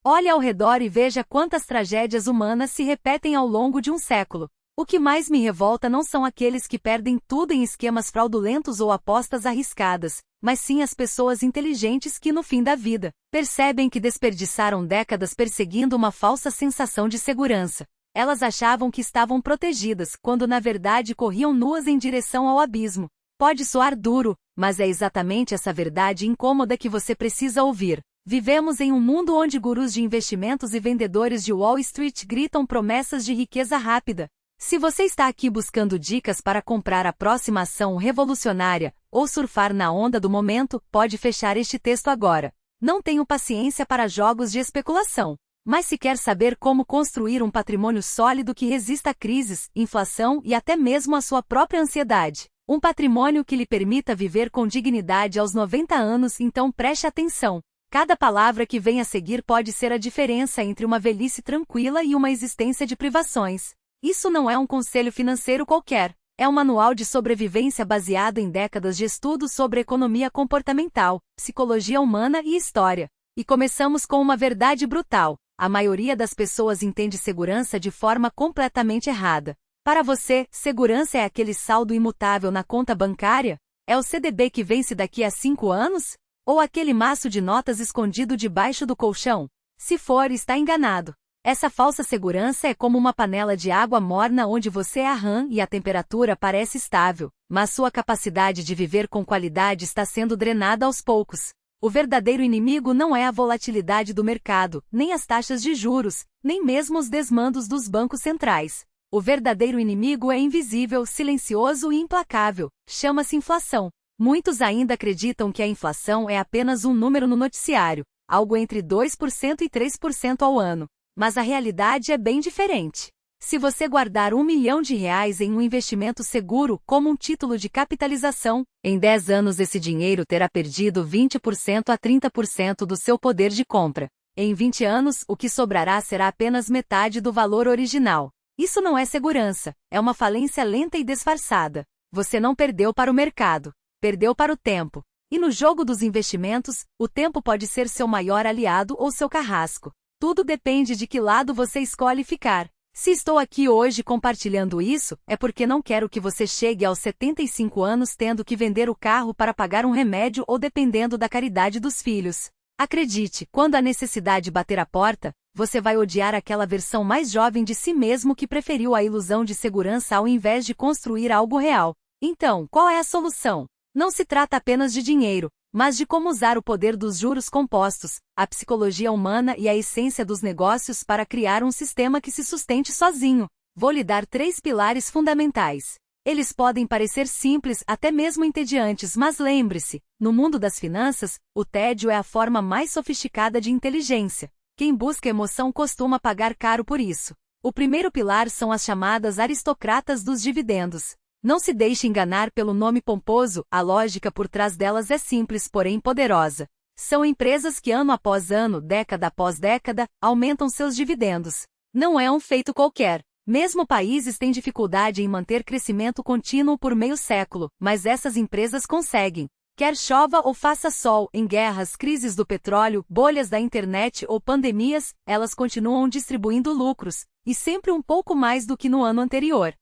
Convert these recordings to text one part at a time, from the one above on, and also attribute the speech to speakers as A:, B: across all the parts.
A: Olhe ao redor e veja quantas tragédias humanas se repetem ao longo de um século. O que mais me revolta não são aqueles que perdem tudo em esquemas fraudulentos ou apostas arriscadas, mas sim as pessoas inteligentes que, no fim da vida, percebem que desperdiçaram décadas perseguindo uma falsa sensação de segurança. Elas achavam que estavam protegidas, quando na verdade corriam nuas em direção ao abismo. Pode soar duro, mas é exatamente essa verdade incômoda que você precisa ouvir. Vivemos em um mundo onde gurus de investimentos e vendedores de Wall Street gritam promessas de riqueza rápida. Se você está aqui buscando dicas para comprar a próxima ação revolucionária, ou surfar na onda do momento, pode fechar este texto agora. Não tenho paciência para jogos de especulação. Mas se quer saber como construir um patrimônio sólido que resista a crises, inflação e até mesmo a sua própria ansiedade, um patrimônio que lhe permita viver com dignidade aos 90 anos, então preste atenção. Cada palavra que vem a seguir pode ser a diferença entre uma velhice tranquila e uma existência de privações. Isso não é um conselho financeiro qualquer, é um manual de sobrevivência baseado em décadas de estudos sobre economia comportamental, psicologia humana e história. E começamos com uma verdade brutal: a maioria das pessoas entende segurança de forma completamente errada. Para você, segurança é aquele saldo imutável na conta bancária? É o CDB que vence daqui a 5 anos? Ou aquele maço de notas escondido debaixo do colchão? Se for, está enganado. Essa falsa segurança é como uma panela de água morna onde você é a rã e a temperatura parece estável, mas sua capacidade de viver com qualidade está sendo drenada aos poucos. O verdadeiro inimigo não é a volatilidade do mercado, nem as taxas de juros, nem mesmo os desmandos dos bancos centrais. O verdadeiro inimigo é invisível, silencioso e implacável. Chama-se inflação. Muitos ainda acreditam que a inflação é apenas um número no noticiário, algo entre 2% e 3% ao ano. Mas a realidade é bem diferente. Se você guardar R$1 milhão em um investimento seguro, como um título de capitalização, em 10 anos esse dinheiro terá perdido 20% a 30% do seu poder de compra. Em 20 anos, o que sobrará será apenas metade do valor original. Isso não é segurança, é uma falência lenta e disfarçada. Você não perdeu para o mercado, perdeu para o tempo. E no jogo dos investimentos, o tempo pode ser seu maior aliado ou seu carrasco. Tudo depende de que lado você escolhe ficar. Se estou aqui hoje compartilhando isso, é porque não quero que você chegue aos 75 anos tendo que vender o carro para pagar um remédio ou dependendo da caridade dos filhos. Acredite, quando a necessidade bater a porta, você vai odiar aquela versão mais jovem de si mesmo que preferiu a ilusão de segurança ao invés de construir algo real. Então, qual é a solução? Não se trata apenas de dinheiro, mas de como usar o poder dos juros compostos, a psicologia humana e a essência dos negócios para criar um sistema que se sustente sozinho. Vou lhe dar 3 pilares fundamentais. Eles podem parecer simples, até mesmo entediantes, mas lembre-se, no mundo das finanças, o tédio é a forma mais sofisticada de inteligência. Quem busca emoção costuma pagar caro por isso. O primeiro pilar são as chamadas aristocratas dos dividendos. Não se deixe enganar pelo nome pomposo, a lógica por trás delas é simples, porém poderosa. São empresas que ano após ano, década após década, aumentam seus dividendos. Não é um feito qualquer. Mesmo países têm dificuldade em manter crescimento contínuo por meio século, mas essas empresas conseguem. Quer chova ou faça sol, em guerras, crises do petróleo, bolhas da internet ou pandemias, elas continuam distribuindo lucros, e sempre um pouco mais do que no ano anterior.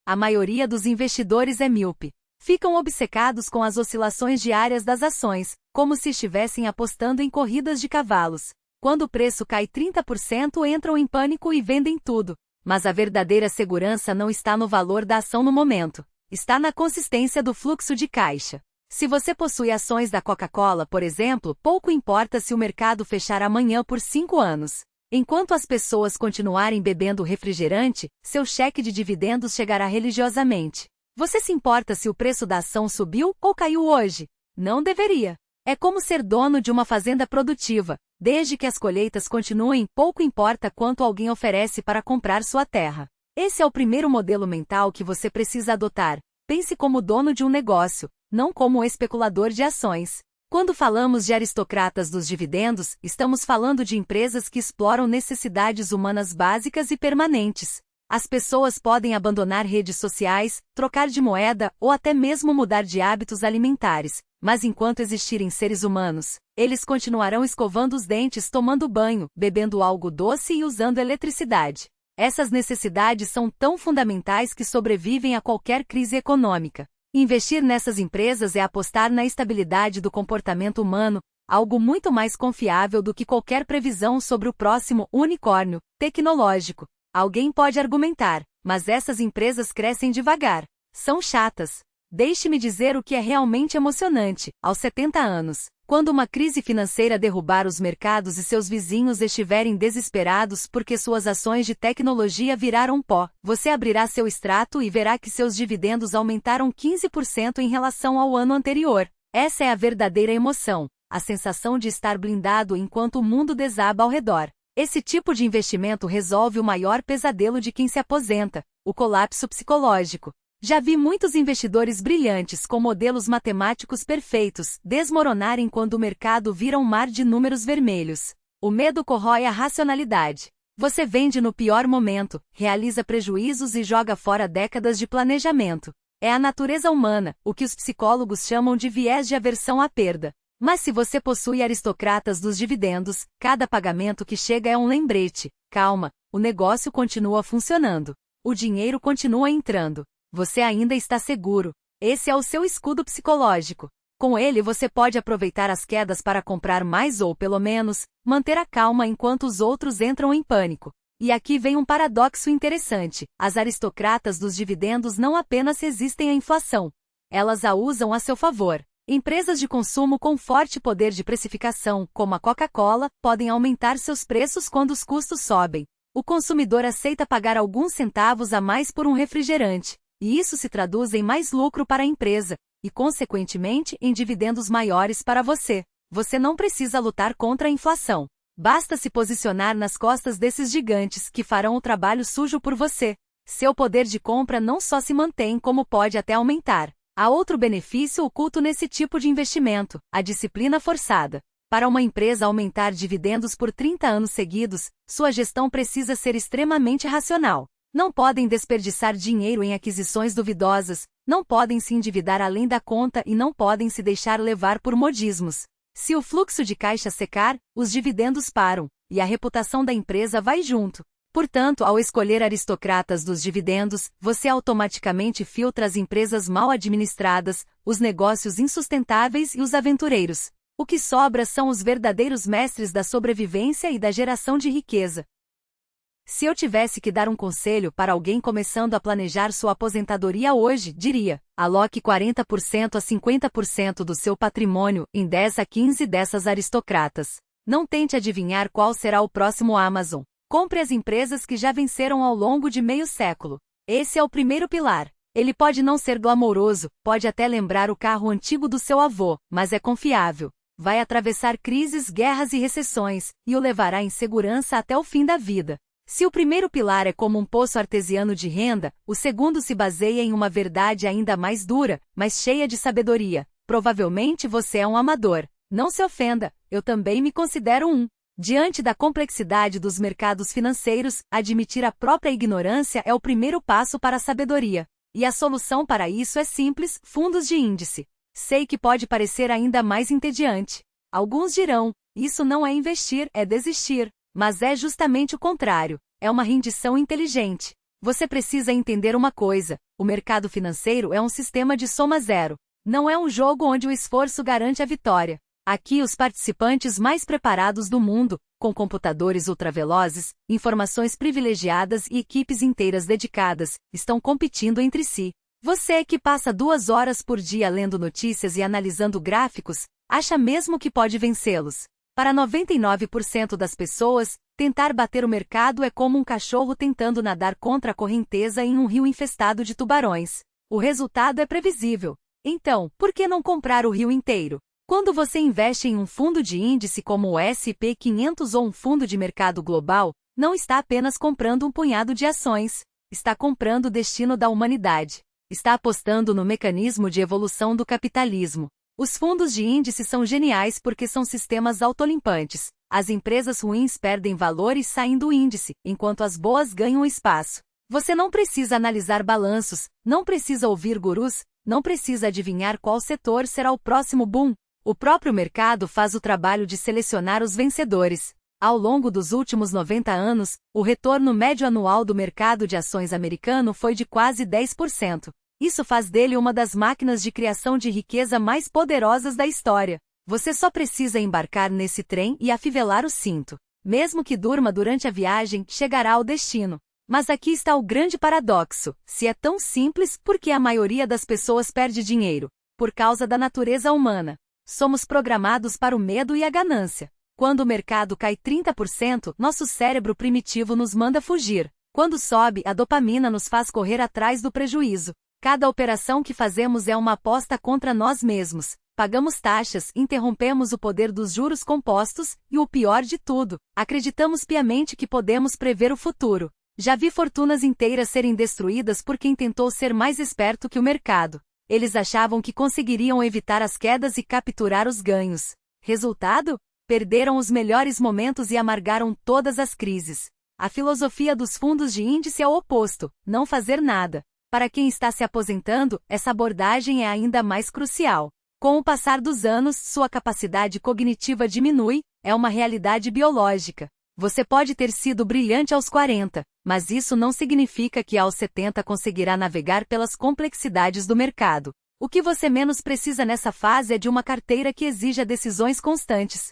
A: A maioria dos investidores é míope. Ficam obcecados com as oscilações diárias das ações, como se estivessem apostando em corridas de cavalos. Quando o preço cai 30%, entram em pânico e vendem tudo. Mas a verdadeira segurança não está no valor da ação no momento. Está na consistência do fluxo de caixa. Se você possui ações da Coca-Cola, por exemplo, pouco importa se o mercado fechar amanhã por 5 anos. Enquanto as pessoas continuarem bebendo refrigerante, seu cheque de dividendos chegará religiosamente. Você se importa se o preço da ação subiu ou caiu hoje? Não deveria. É como ser dono de uma fazenda produtiva. Desde que as colheitas continuem, pouco importa quanto alguém oferece para comprar sua terra. Esse é o primeiro modelo mental que você precisa adotar. Pense como dono de um negócio, não como especulador de ações. Quando falamos de aristocratas dos dividendos, estamos falando de empresas que exploram necessidades humanas básicas e permanentes. As pessoas podem abandonar redes sociais, trocar de moeda ou até mesmo mudar de hábitos alimentares, mas enquanto existirem seres humanos, eles continuarão escovando os dentes, tomando banho, bebendo algo doce e usando eletricidade. Essas necessidades são tão fundamentais que sobrevivem a qualquer crise econômica. Investir nessas empresas é apostar na estabilidade do comportamento humano, algo muito mais confiável do que qualquer previsão sobre o próximo unicórnio tecnológico. Alguém pode argumentar, mas essas empresas crescem devagar. São chatas. Deixe-me dizer o que é realmente emocionante. Aos 70 anos, quando uma crise financeira derrubar os mercados e seus vizinhos estiverem desesperados porque suas ações de tecnologia viraram pó, você abrirá seu extrato e verá que seus dividendos aumentaram 15% em relação ao ano anterior. Essa é a verdadeira emoção, a sensação de estar blindado enquanto o mundo desaba ao redor. Esse tipo de investimento resolve o maior pesadelo de quem se aposenta, o colapso psicológico. Já vi muitos investidores brilhantes com modelos matemáticos perfeitos desmoronarem quando o mercado vira um mar de números vermelhos. O medo corrói a racionalidade. Você vende no pior momento, realiza prejuízos e joga fora décadas de planejamento. É a natureza humana, o que os psicólogos chamam de viés de aversão à perda. Mas se você possui aristocratas dos dividendos, cada pagamento que chega é um lembrete. Calma, o negócio continua funcionando. O dinheiro continua entrando. Você ainda está seguro. Esse é o seu escudo psicológico. Com ele você pode aproveitar as quedas para comprar mais ou, pelo menos, manter a calma enquanto os outros entram em pânico. E aqui vem um paradoxo interessante. As aristocratas dos dividendos não apenas resistem à inflação. Elas a usam a seu favor. Empresas de consumo com forte poder de precificação, como a Coca-Cola, podem aumentar seus preços quando os custos sobem. O consumidor aceita pagar alguns centavos a mais por um refrigerante, e isso se traduz em mais lucro para a empresa, e consequentemente em dividendos maiores para você. Você não precisa lutar contra a inflação. Basta se posicionar nas costas desses gigantes que farão o trabalho sujo por você. Seu poder de compra não só se mantém como pode até aumentar. Há outro benefício oculto nesse tipo de investimento, a disciplina forçada. Para uma empresa aumentar dividendos por 30 anos seguidos, sua gestão precisa ser extremamente racional. Não podem desperdiçar dinheiro em aquisições duvidosas, não podem se endividar além da conta e não podem se deixar levar por modismos. Se o fluxo de caixa secar, os dividendos param, e a reputação da empresa vai junto. Portanto, ao escolher aristocratas dos dividendos, você automaticamente filtra as empresas mal administradas, os negócios insustentáveis e os aventureiros. O que sobra são os verdadeiros mestres da sobrevivência e da geração de riqueza. Se eu tivesse que dar um conselho para alguém começando a planejar sua aposentadoria hoje, diria: aloque 40% a 50% do seu patrimônio em 10 a 15 dessas aristocratas. Não tente adivinhar qual será o próximo Amazon. Compre as empresas que já venceram ao longo de meio século. Esse é o primeiro pilar. Ele pode não ser glamouroso, pode até lembrar o carro antigo do seu avô, mas é confiável. Vai atravessar crises, guerras e recessões, e o levará em segurança até o fim da vida. Se o primeiro pilar é como um poço artesiano de renda, o segundo se baseia em uma verdade ainda mais dura, mas cheia de sabedoria. Provavelmente você é um amador. Não se ofenda, eu também me considero um. Diante da complexidade dos mercados financeiros, admitir a própria ignorância é o primeiro passo para a sabedoria. E a solução para isso é simples: fundos de índice. Sei que pode parecer ainda mais entediante. Alguns dirão, isso não é investir, é desistir. Mas é justamente o contrário. É uma rendição inteligente. Você precisa entender uma coisa: o mercado financeiro é um sistema de soma zero. Não é um jogo onde o esforço garante a vitória. Aqui os participantes mais preparados do mundo, com computadores ultravelozes, informações privilegiadas e equipes inteiras dedicadas, estão competindo entre si. Você que passa 2 horas por dia lendo notícias e analisando gráficos, acha mesmo que pode vencê-los? Para 99% das pessoas, tentar bater o mercado é como um cachorro tentando nadar contra a correnteza em um rio infestado de tubarões. O resultado é previsível. Então, por que não comprar o rio inteiro? Quando você investe em um fundo de índice como o S&P 500 ou um fundo de mercado global, não está apenas comprando um punhado de ações, está comprando o destino da humanidade. Está apostando no mecanismo de evolução do capitalismo. Os fundos de índice são geniais porque são sistemas autolimpantes. As empresas ruins perdem valor e saem do índice, enquanto as boas ganham espaço. Você não precisa analisar balanços, não precisa ouvir gurus, não precisa adivinhar qual setor será o próximo boom. O próprio mercado faz o trabalho de selecionar os vencedores. Ao longo dos últimos 90 anos, o retorno médio anual do mercado de ações americano foi de quase 10%. Isso faz dele uma das máquinas de criação de riqueza mais poderosas da história. Você só precisa embarcar nesse trem e afivelar o cinto. Mesmo que durma durante a viagem, chegará ao destino. Mas aqui está o grande paradoxo. Se é tão simples, por que a maioria das pessoas perde dinheiro? Por causa da natureza humana. Somos programados para o medo e a ganância. Quando o mercado cai 30%, nosso cérebro primitivo nos manda fugir. Quando sobe, a dopamina nos faz correr atrás do prejuízo. Cada operação que fazemos é uma aposta contra nós mesmos. Pagamos taxas, interrompemos o poder dos juros compostos, e o pior de tudo, acreditamos piamente que podemos prever o futuro. Já vi fortunas inteiras serem destruídas por quem tentou ser mais esperto que o mercado. Eles achavam que conseguiriam evitar as quedas e capturar os ganhos. Resultado? Perderam os melhores momentos e amargaram todas as crises. A filosofia dos fundos de índice é o oposto: não fazer nada. Para quem está se aposentando, essa abordagem é ainda mais crucial. Com o passar dos anos, sua capacidade cognitiva diminui, é uma realidade biológica. Você pode ter sido brilhante aos 40, mas isso não significa que aos 70 conseguirá navegar pelas complexidades do mercado. O que você menos precisa nessa fase é de uma carteira que exija decisões constantes.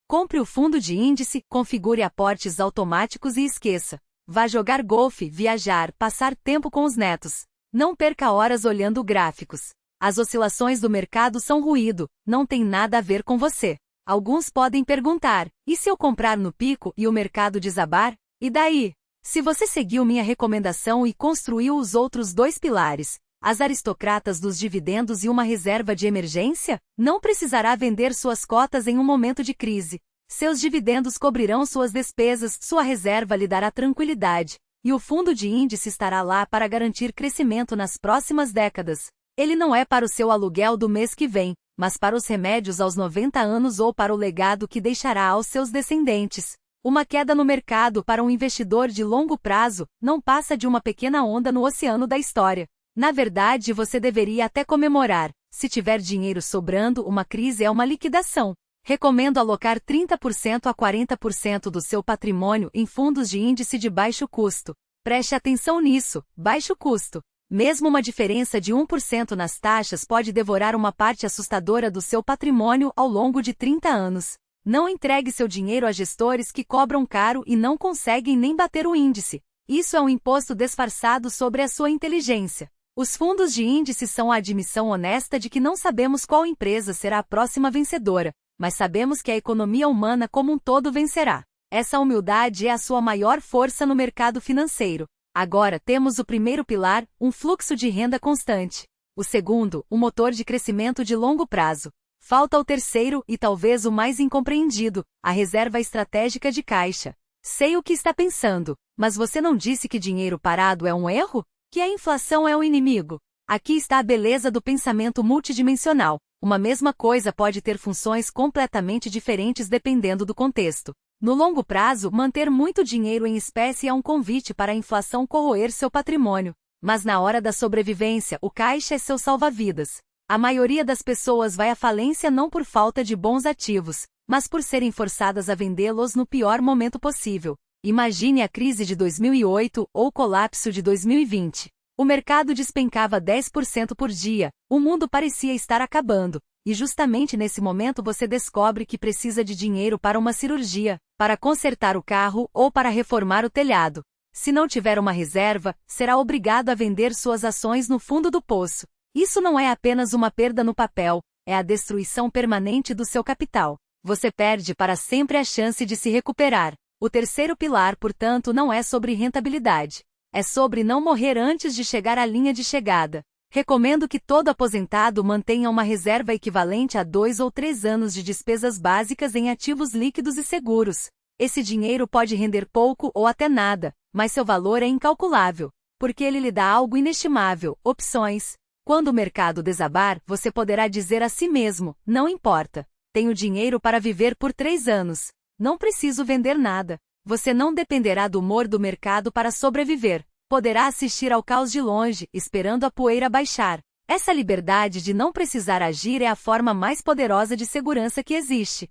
A: Compre o fundo de índice, configure aportes automáticos e esqueça. Vá jogar golfe, viajar, passar tempo com os netos. Não perca horas olhando gráficos. As oscilações do mercado são ruído, não tem nada a ver com você. Alguns podem perguntar: e se eu comprar no pico e o mercado desabar? E daí? Se você seguiu minha recomendação e construiu os outros dois pilares, as aristocratas dos dividendos e uma reserva de emergência, não precisará vender suas cotas em um momento de crise. Seus dividendos cobrirão suas despesas, sua reserva lhe dará tranquilidade, e o fundo de índice estará lá para garantir crescimento nas próximas décadas. Ele não é para o seu aluguel do mês que vem, mas para os remédios aos 90 anos ou para o legado que deixará aos seus descendentes. Uma queda no mercado para um investidor de longo prazo não passa de uma pequena onda no oceano da história. Na verdade, você deveria até comemorar. Se tiver dinheiro sobrando, uma crise é uma liquidação. Recomendo alocar 30% a 40% do seu patrimônio em fundos de índice de baixo custo. Preste atenção nisso, baixo custo. Mesmo uma diferença de 1% nas taxas pode devorar uma parte assustadora do seu patrimônio ao longo de 30 anos. Não entregue seu dinheiro a gestores que cobram caro e não conseguem nem bater o índice. Isso é um imposto disfarçado sobre a sua inteligência. Os fundos de índice são a admissão honesta de que não sabemos qual empresa será a próxima vencedora, mas sabemos que a economia humana como um todo vencerá. Essa humildade é a sua maior força no mercado financeiro. Agora temos o primeiro pilar, um fluxo de renda constante. O segundo, um motor de crescimento de longo prazo. Falta o terceiro e talvez o mais incompreendido, a reserva estratégica de caixa. Sei o que está pensando, mas você não disse que dinheiro parado é um erro? Que a inflação é um inimigo? Aqui está a beleza do pensamento multidimensional. Uma mesma coisa pode ter funções completamente diferentes dependendo do contexto. No longo prazo, manter muito dinheiro em espécie é um convite para a inflação corroer seu patrimônio. Mas na hora da sobrevivência, o caixa é seu salva-vidas. A maioria das pessoas vai à falência não por falta de bons ativos, mas por serem forçadas a vendê-los no pior momento possível. Imagine a crise de 2008 ou o colapso de 2020. O mercado despencava 10% por dia, o mundo parecia estar acabando. E justamente nesse momento você descobre que precisa de dinheiro para uma cirurgia, para consertar o carro ou para reformar o telhado. Se não tiver uma reserva, será obrigado a vender suas ações no fundo do poço. Isso não é apenas uma perda no papel, é a destruição permanente do seu capital. Você perde para sempre a chance de se recuperar. O terceiro pilar, portanto, não é sobre rentabilidade. É sobre não morrer antes de chegar à linha de chegada. Recomendo que todo aposentado mantenha uma reserva equivalente a 2 ou 3 anos de despesas básicas em ativos líquidos e seguros. Esse dinheiro pode render pouco ou até nada, mas seu valor é incalculável, porque ele lhe dá algo inestimável, opções. Quando o mercado desabar, você poderá dizer a si mesmo: não importa, tenho dinheiro para viver por 3 anos. Não preciso vender nada. Você não dependerá do humor do mercado para sobreviver. poderá assistir ao caos de longe, esperando a poeira baixar. Essa liberdade de não precisar agir é a forma mais poderosa de segurança que existe.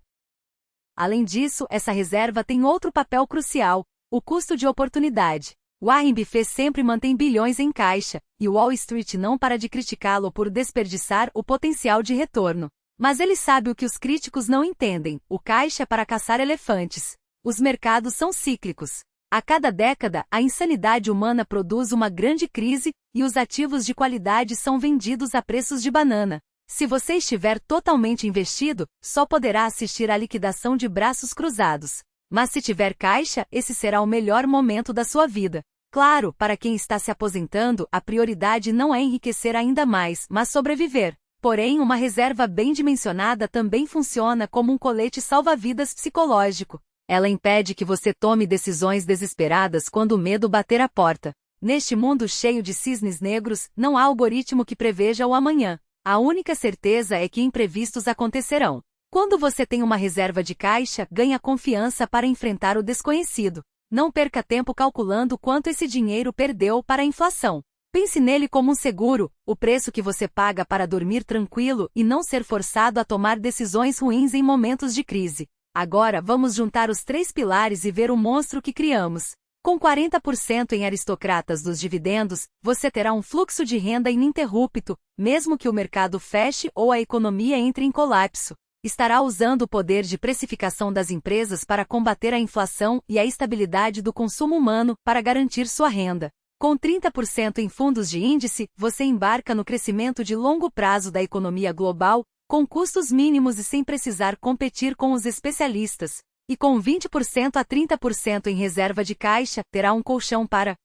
A: Além disso, essa reserva tem outro papel crucial: o custo de oportunidade. Warren Buffett sempre mantém bilhões em caixa, e Wall Street não para de criticá-lo por desperdiçar o potencial de retorno. Mas ele sabe o que os críticos não entendem: o caixa é para caçar elefantes. Os mercados são cíclicos. A cada década, a insanidade humana produz uma grande crise, e os ativos de qualidade são vendidos a preços de banana. Se você estiver totalmente investido, só poderá assistir à liquidação de braços cruzados. Mas se tiver caixa, esse será o melhor momento da sua vida. Claro, para quem está se aposentando, a prioridade não é enriquecer ainda mais, mas sobreviver. Porém, uma reserva bem dimensionada também funciona como um colete salva-vidas psicológico. Ela impede que você tome decisões desesperadas quando o medo bater a porta. Neste mundo cheio de cisnes negros, não há algoritmo que preveja o amanhã. A única certeza é que imprevistos acontecerão. Quando você tem uma reserva de caixa, ganha confiança para enfrentar o desconhecido. Não perca tempo calculando quanto esse dinheiro perdeu para a inflação. Pense nele como um seguro, o preço que você paga para dormir tranquilo e não ser forçado a tomar decisões ruins em momentos de crise. Agora vamos juntar os 3 pilares e ver o monstro que criamos. Com 40% em aristocratas dos dividendos, você terá um fluxo de renda ininterrupto, mesmo que o mercado feche ou a economia entre em colapso. Estará usando o poder de precificação das empresas para combater a inflação e a estabilidade do consumo humano para garantir sua renda. Com 30% em fundos de índice, você embarca no crescimento de longo prazo da economia global, com custos mínimos e sem precisar competir com os especialistas. E com 20% a 30% em reserva de caixa, terá um colchão para